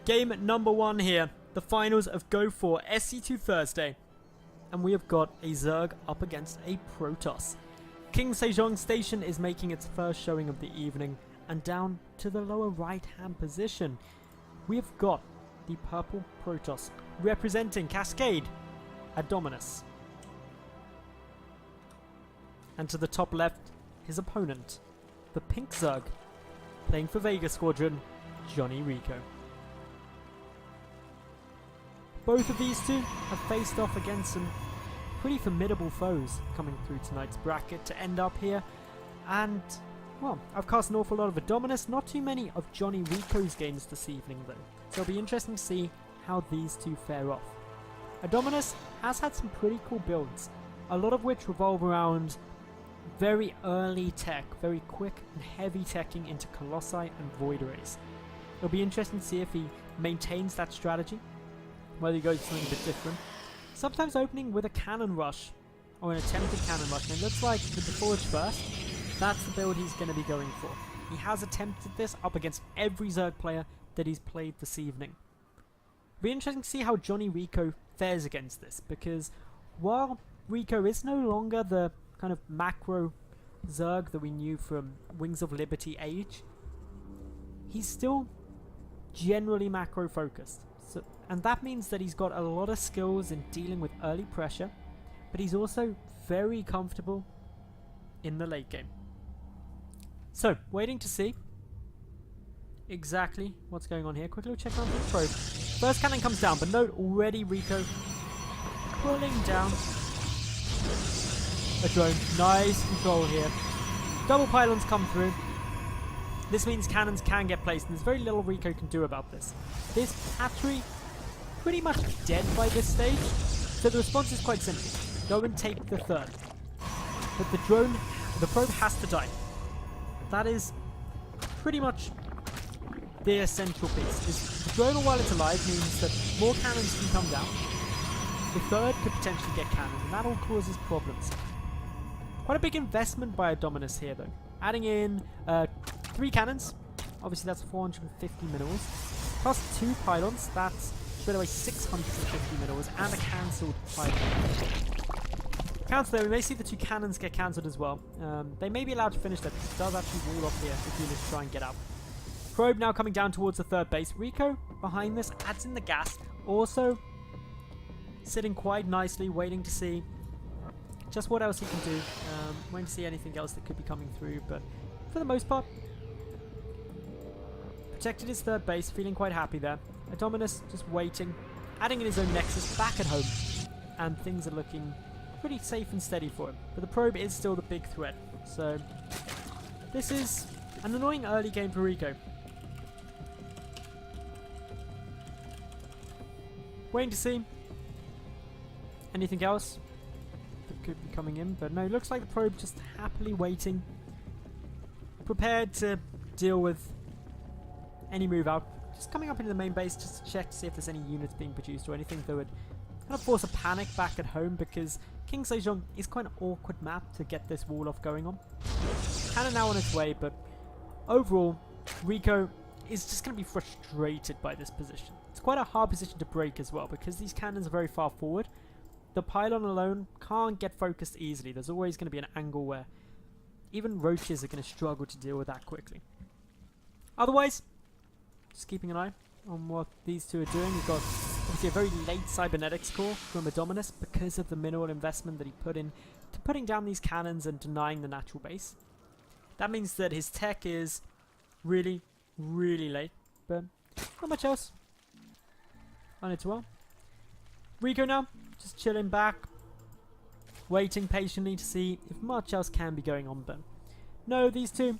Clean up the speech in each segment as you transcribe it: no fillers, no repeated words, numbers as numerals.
Game number 1 here. The finals of Go 4 SC2 Thursday. And we have got a Zerg up against a Protoss. King Sejong Station is making its first showing of the evening. And down to the lower right hand position, we have got the purple Protoss representing Cascade, Adonminus. And to the top left, his opponent, the pink Zerg, playing for Vega Squadron, JonnyREcco. Both of these two have faced off against some pretty formidable foes coming through tonight's bracket to end up here. And, well, I've cast an awful lot of Adonminus, not too many of JonnyREcco's games this evening though. So it'll be interesting to see how these two fare off. Adonminus has had some pretty cool builds, a lot of which revolve around very early tech, very quick and heavy teching into Colossi and Void Rays. It'll be interesting to see if he maintains that strategy, whether he goes something a bit different. Sometimes opening with a cannon rush, or an attempted cannon rush, and it looks like with the Forge first, that's the build he's going to be going for. He has attempted this up against every Zerg player that he's played this evening. It'll be interesting to see how JonnyREcco fares against this, because while Rico is no longer the kind of macro Zerg that we knew from Wings of Liberty age, he's still generally macro focused. So, and that means that he's got a lot of skills in dealing with early pressure, but he's also very comfortable in the late game. So, waiting to see exactly what's going on here. Quickly check on the probe. First cannon comes down, but note already Rico pulling down a drone. Nice control here. Double pylons come through. This means cannons can get placed, and there's very little Rico can do about this. This hatchery pretty much dead by this stage, so the response is quite simple. Go and take the third. But the probe has to die. That is pretty much the essential piece. Is the drone, while it's alive, means that more cannons can come down. The third could potentially get cannons, and that all causes problems. Quite a big investment by Adonminus here, though. Adding in 3 cannons. Obviously, that's 450 minerals. Plus 2 pylons. That's straight away 650 minerals. And a cancelled pylon. Counter there, we may see the 2 cannons get cancelled as well. They may be allowed to finish that. It does actually wall off here if units try and get out. Probe now coming down towards the third base. Rico behind this adds in the gas. Also sitting quite nicely, waiting to see just what else he can do. Waiting to see anything else that could be coming through, but for the most part, protected his third base, feeling quite happy there. Adonminus just waiting, adding in his own nexus back at home, and things are looking pretty safe and steady for him. But the probe is still the big threat, so this is an annoying early game for Rico. Waiting to see anything else that could be coming in, but no, looks like the probe just happily waiting, prepared to deal with any move out. Just coming up into the main base just to check to see if there's any units being produced or anything that would kind of force a panic back at home, because King Sejong is quite an awkward map to get this wall off going on. Cannon now on its way, but overall, Rico is just going to be frustrated by this position. It's quite a hard position to break as well, because these cannons are very far forward. The pylon alone can't get focused easily. There's always going to be an angle where even roaches are going to struggle to deal with that quickly. Otherwise, just keeping an eye on what these two are doing. We've got obviously a very late cybernetics core from Adonminus because of the mineral investment that he put in to putting down these cannons and denying the natural base. That means that his tech is really, really late, but not much else on it well. Rico now, just chilling back, waiting patiently to see if much else can be going on, but no, these two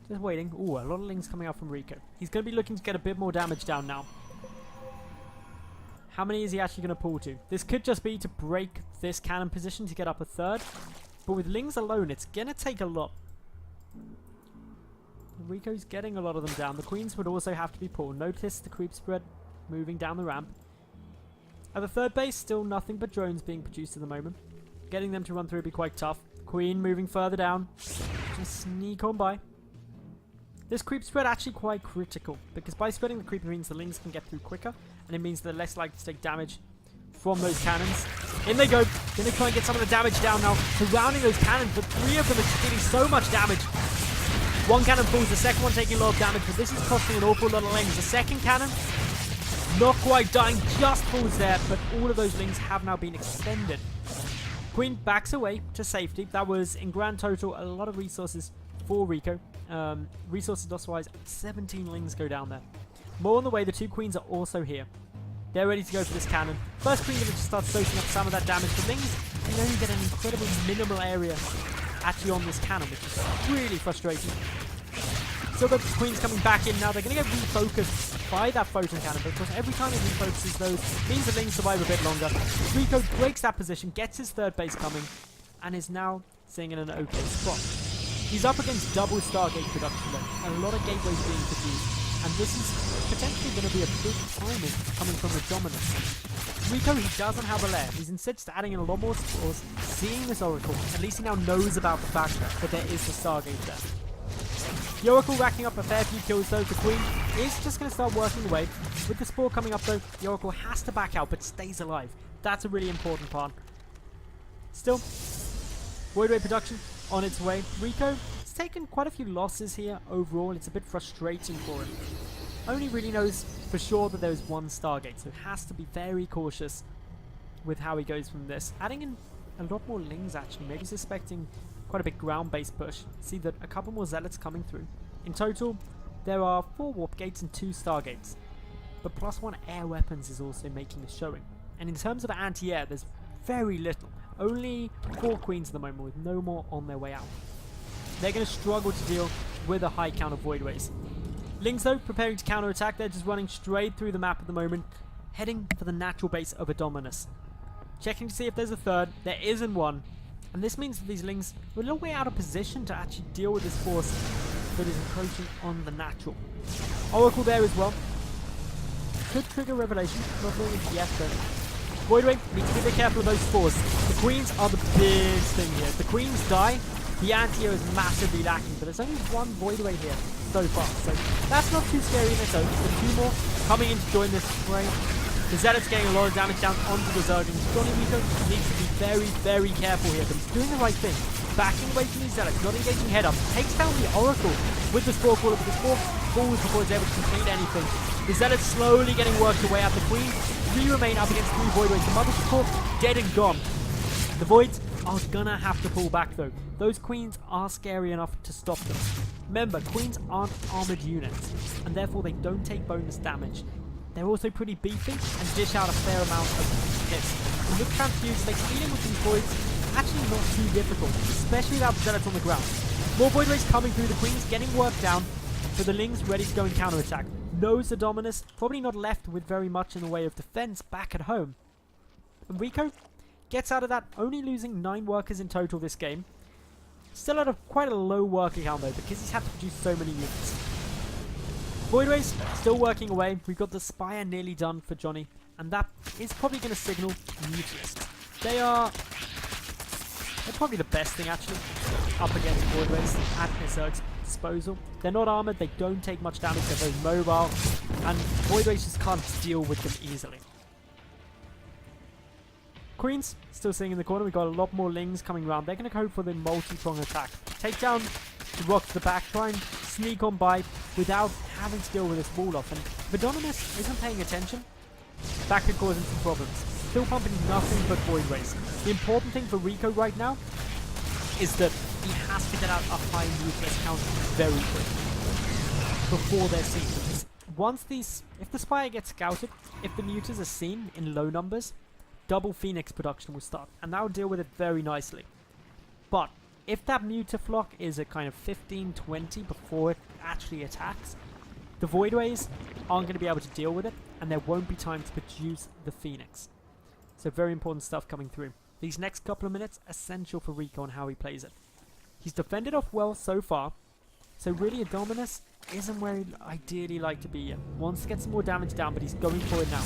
just waiting. Ooh, a lot of lings coming out from Rico. He's going to be looking to get a bit more damage down now. How many is he actually going to pull to? This could just be to break this cannon position to get up a third, but with lings alone, it's going to take a lot. Rico's getting a lot of them down. The queens would also have to be pulled. Notice the creep spread moving down the ramp. At the third base, still nothing but drones being produced at the moment. Getting them to run through would be quite tough. Queen moving further down. Just sneak on by. This creep spread actually quite critical, because by spreading the creep it means the lings can get through quicker, and it means they're less likely to take damage from those cannons. In they go. Gonna try and get some of the damage down now, surrounding those cannons, but 3 of them are just dealing so much damage. One cannon falls, the second one taking a lot of damage, but this is costing an awful lot of lings. The second cannon, not quite dying, just falls there, but all of those lings have now been extended. Queen backs away to safety. That was, in grand total, a lot of resources for REcco. Resources loss-wise, 17 lings go down there. More on the way, the 2 queens are also here. They're ready to go for this cannon. First queen going to just start soaking up some of that damage. The lings can only get an incredibly minimal area actually on this cannon, which is really frustrating. Still got the queens coming back in now. They're going to get refocused by that photon cannon, but of course every time it refocuses those, means the lings survive a bit longer. REcco breaks that position, gets his third base coming, and is now sitting in an okay spot. He's up against double Stargate production though. A lot of gateways being produced. And this is potentially going to be a big timing coming from Adonminus. REcco, he doesn't have a lair. He's instead just adding in a lot more spores, seeing this Oracle. At least he now knows about the fact that there is the Stargate there. The Oracle racking up a fair few kills though. The Queen is just going to start working away. With the Spore coming up though, the Oracle has to back out but stays alive. That's a really important part. Still, Void Ray production on its way. REcco has taken quite a few losses here overall. It's a bit frustrating for him. Only really knows for sure that there is one Stargate, so has to be very cautious with how he goes from this. Adding in a lot more lings actually, maybe suspecting quite a big ground-based push. See that a couple more Zealots coming through. In total, there are 4 Warp Gates and 2 Stargates. But +1 air weapons is also making a showing. And in terms of anti-air, there's very little. Only 4 Queens at the moment with no more on their way out. They're going to struggle to deal with a high count of Void Rays. Lings though, preparing to counter-attack. They're just running straight through the map at the moment, heading for the natural base of Adonminus. Checking to see if there's a third. There isn't one. And this means that these Lings are a little way out of position to actually deal with this force that is encroaching on the natural. Oracle there as well. Could trigger Revelation, not doing it yet though. Void Ray, need to be very careful of those spores. The Queens are the big thing here. If the Queens die, the anti-air is massively lacking, but there's only 1 Void Ray here so far, so that's not too scary in its own. There's 2 more coming in to join this fray. The Zealot's getting a lot of damage down onto the Zerglings. JonnyREcco needs to be very, very careful here, but he's doing the right thing. Backing away from these Zealots, not engaging head up. Takes down the Oracle with the Spore Caller, but the Spore falls before he's able to complete anything. The Zealot's slowly getting worked away at the Queen. 3 remain up against 3 Void Rays. The Mother Support dead and gone. The Voids are gonna have to pull back though. Those Queens are scary enough to stop them. Remember, Queens aren't armoured units, and therefore they don't take bonus damage. They're also pretty beefy and dish out a fair amount of hits. And with Transfuse, makes dealing with these Voids actually not too difficult, especially without the Zealots on the ground. More Void Rays coming through, the Queens getting worked down, for the Lings ready to go and counter-attack. Knows Adonminus, probably not left with very much in the way of defense back at home. And REcco gets out of that, only losing 9 workers in total this game. Still at quite a low worker count though, because he's had to produce so many units. Void Rays still working away. We've got the Spire nearly done for Johnny, and that is probably going to signal Mutalisk. They're probably the best thing actually up against Void Rays at his disposal. They're not armoured, they don't take much damage, they're very mobile, and Void Rays just can't deal with them easily. Queens still sitting in the corner. We've got a lot more Lings coming around. They're going to go for the multi-prong attack. Take down the rock to the back, try and sneak on by without having to deal with this wall off. And if Adonminus isn't paying attention, that could cause him some problems. Still pumping nothing but Void Rays. The important thing for REcco right now is that he has to get out a high Mutalisk count very quick before they're seen. Because once if the Spire gets scouted, if the Mutas are seen in low numbers, double Phoenix production will start, and that will deal with it very nicely. But if that Mutaflock is at kind of 15-20 before it actually attacks, the Void Rays aren't going to be able to deal with it, and there won't be time to produce the Phoenix. So very important stuff coming through. These next couple of minutes, essential for REcco on how he plays it. He's defended off well so far, so really Adonminus isn't where he'd ideally like to be yet. Wants to get some more damage down, but he's going for it now.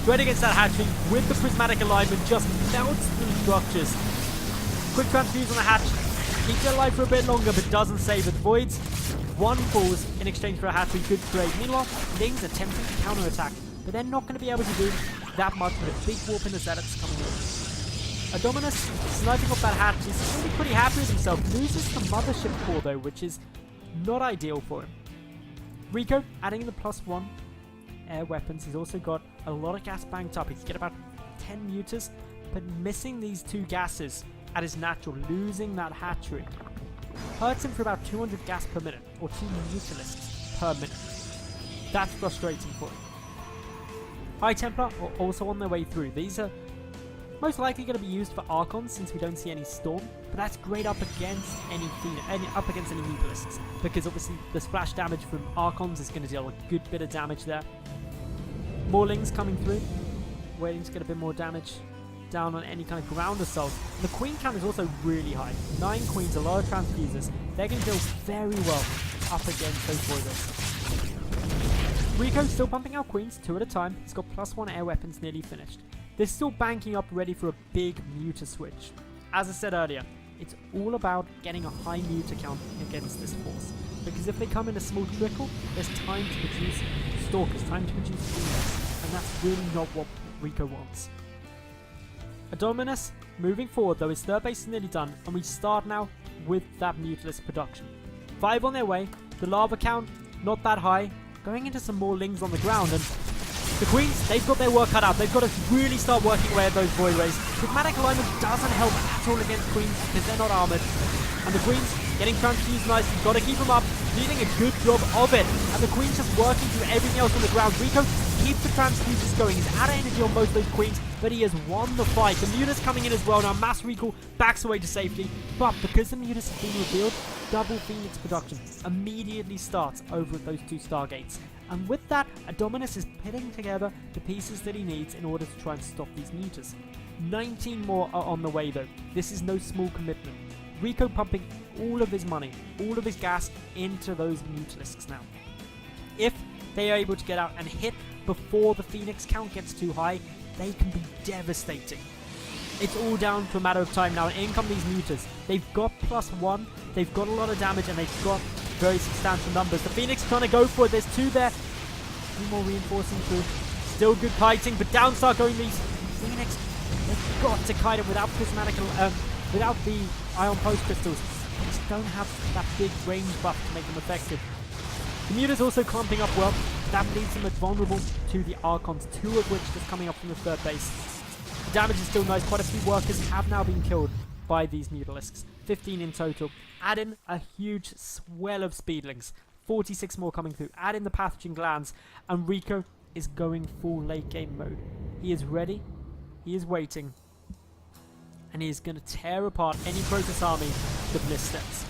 Dread against that hatchery with the prismatic alignment, just melts through structures. Quick transfuse on the hatch, Keeps it alive for a bit longer, but doesn't save it. Voids. One falls in exchange for a hatchery. Good trade. Meanwhile, Lings attempting to counterattack, but they're not going to be able to do that much with a big warp in the Zealots coming in. Adonminus sniping off that hatch is really pretty happy with himself. Loses the mothership core though, which is not ideal for him. REcco adding the +1 air weapons. He's also got a lot of gas banked up. He can get about 10 mutas, but missing these 2 gases at his natural, losing that hatchery, hurts him for about 200 gas per minute, or 2 mutalisks per minute. That's frustrating for him. High Templar are also on their way through. These are most likely going to be used for Archons since we don't see any Storm, but that's great up against any mutalisks, because obviously the splash damage from Archons is going to deal a good bit of damage there. More Lings coming through, waiting to get a bit more damage down on any kind of ground assault. The Queen count is also really high. 9 Queens, a lot of Transfusers. They're going to deal very well up against those Voiders. REcco still pumping out Queens 2 at a time. He's got +1 air weapons nearly finished. They're still banking up ready for a big muta switch. As I said earlier, it's all about getting a high muta count against this force. Because if they come in a small trickle, there's time to produce Stalkers, time to produce Phoenix, and that's really not what REcco wants. Adonminus moving forward though, his third base is nearly done, and we start now with that Mutalisk production. 5 on their way, the lava count not that high, going into some more Lings on the ground, and the Queens, they've got their work cut out. They've got to really start working away at those Void Rays. Pragmatic alignment doesn't help at all against Queens because they're not armoured. And the Queens getting transfused nice. You've got to keep them up, doing a good job of it. And the Queens just working through everything else on the ground. REcco keeps the transfusers going. He's out of energy on most of those Queens, but he has won the fight. The Mutas coming in as well. Now Mass Recall backs away to safety. But because the Mutas have been revealed, double Phoenix production immediately starts over at those 2 Stargates. And with that, Adonminus is putting together the pieces that he needs in order to try and stop these mutas. 19 more are on the way though. This is no small commitment. REcco pumping all of his money, all of his gas into those mutalisks now. If they are able to get out and hit before the Phoenix count gets too high, they can be devastating. It's all down to a matter of time now, and in come these mutas. They've got +1, they've got a lot of damage, and they've got very substantial numbers. The Phoenix trying to go for it, there's 2 there. 2 more reinforcing through. Still good kiting, but down start going these Phoenix. They've got to kite it without prismatic, without the ion post crystals. They just don't have that big range buff to make them effective. The Muta's also clumping up well. That leaves them vulnerable to the Archons, 2 of which just coming up from the 3rd base. The damage is still nice. Quite a few workers have now been killed by these Mutalisks. 15 in total. Add in a huge swell of Speedlings. 46 more coming through. Add in the Pathogen Glands. And REcco is going full late game mode. He is ready. He is waiting. And he is going to tear apart any Protoss army with missteps.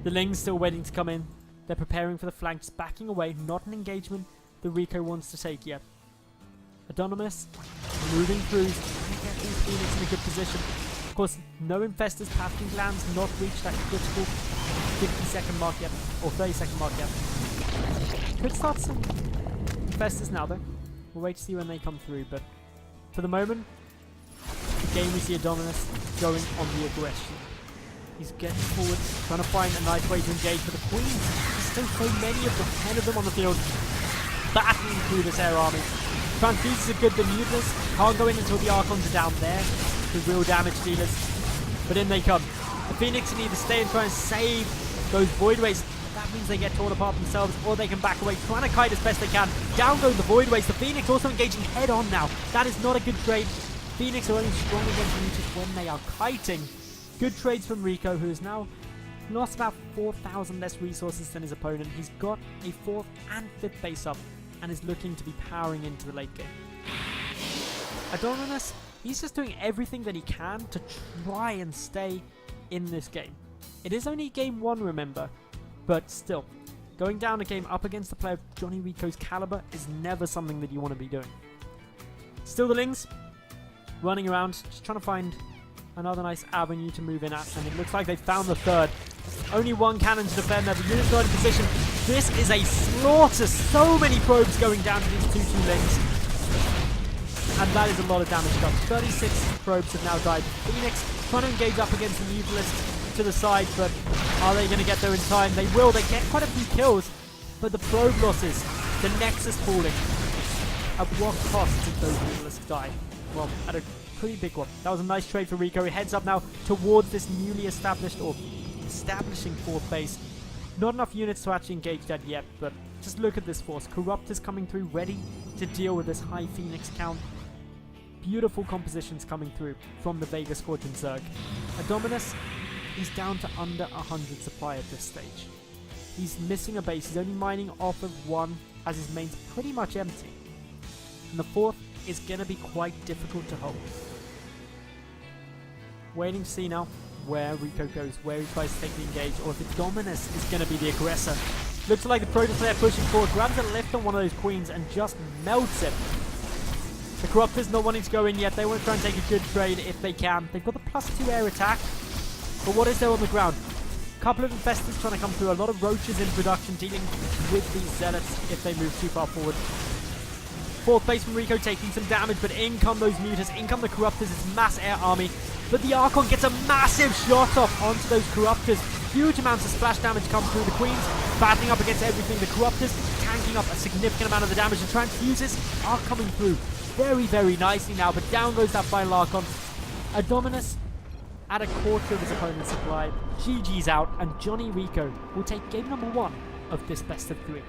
The Lings still waiting to come in. They're preparing for the flanks, backing away. Not an engagement that REcco wants to take yet. Adonminus moving through, get these Phoenix in a good position. Of course, no Infestors, Pathogen Glands, not reached that critical 50-second mark yet, or 30-second mark yet. Could start some Infestors now though. We'll wait to see when they come through, but for the moment, the game we see Adonminus going on the aggression. He's getting forward, trying to find a nice way to engage with the Queens. There's still so many of them, 10 of them on the field, battling through this air army. Transfusers are good, the Mutas can't go in until the Archons are down there, the real damage dealers. But in they come. The Phoenix can either stay and try and save those Void Rays. That means they get torn apart themselves, or they can back away, trying to kite as best they can. Down go the Void Rays. The Phoenix also engaging head on now. That is not a good trade. Phoenix are only strong against the Mutas when they are kiting. Good trades from REcco, who has now lost about 4,000 less resources than his opponent. He's got a 4th and 5th base up, and is looking to be powering into the late game. Adonminus, he's just doing everything that he can to try and stay in this game. It is only game 1, remember, but still, going down a game up against a player of JonnyREcco's caliber is never something that you want to be doing. Still the Lings, running around, just trying to find another nice avenue to move in at, and it looks like they found the 3rd. Only 1 cannon to defend there, the unit's not in position. This is a slaughter, so many probes going down to these 2-2 Lings. And that is a lot of damage done. 36 probes have now died. Phoenix trying to engage up against the Mutalisk to the side, but are they going to get there in time? They will. They get quite a few kills, but the probe losses, the Nexus falling. At what cost did those Mutalisks die? Well, at a pretty big one. That was a nice trade for Rico. He heads up now towards this newly established, or establishing 4th base. Not enough units to actually engage that yet, but just look at this force. Corruptors coming through, ready to deal with this high Phoenix count. Beautiful compositions coming through from the Vega Squadron Zerg. Adonminus, he's down to under 100 supply at this stage. He's missing a base. He's only mining off of 1, as his main's pretty much empty. And the 4th is going to be quite difficult to hold. Waiting to see now where Rico goes, where he tries to take the engage, or if Adonminus is going to be the aggressor. Looks like the Protoss player pushing forward, grabs a lift on one of those queens and just melts it. The Corruptors not wanting to go in yet. They want to try and take a good trade if they can. They've got the +2 air attack, but what is there on the ground? A couple of Infestors trying to come through, a lot of Roaches in production dealing with these Zealots if they move too far forward. 4th base from Rico taking some damage, but in come those Mutas, in come the Corruptors, it's mass air army. But the Archon gets a massive shot off onto those Corruptors. Huge amounts of splash damage come through. The Queens battling up against everything. The Corruptors tanking up a significant amount of the damage. The Transfuses are coming through very, very nicely now, but down goes that final Archon. Adonminus at a quarter of his opponent's supply. GG's out, and JonnyREcco will take game number 1 of this best of 3.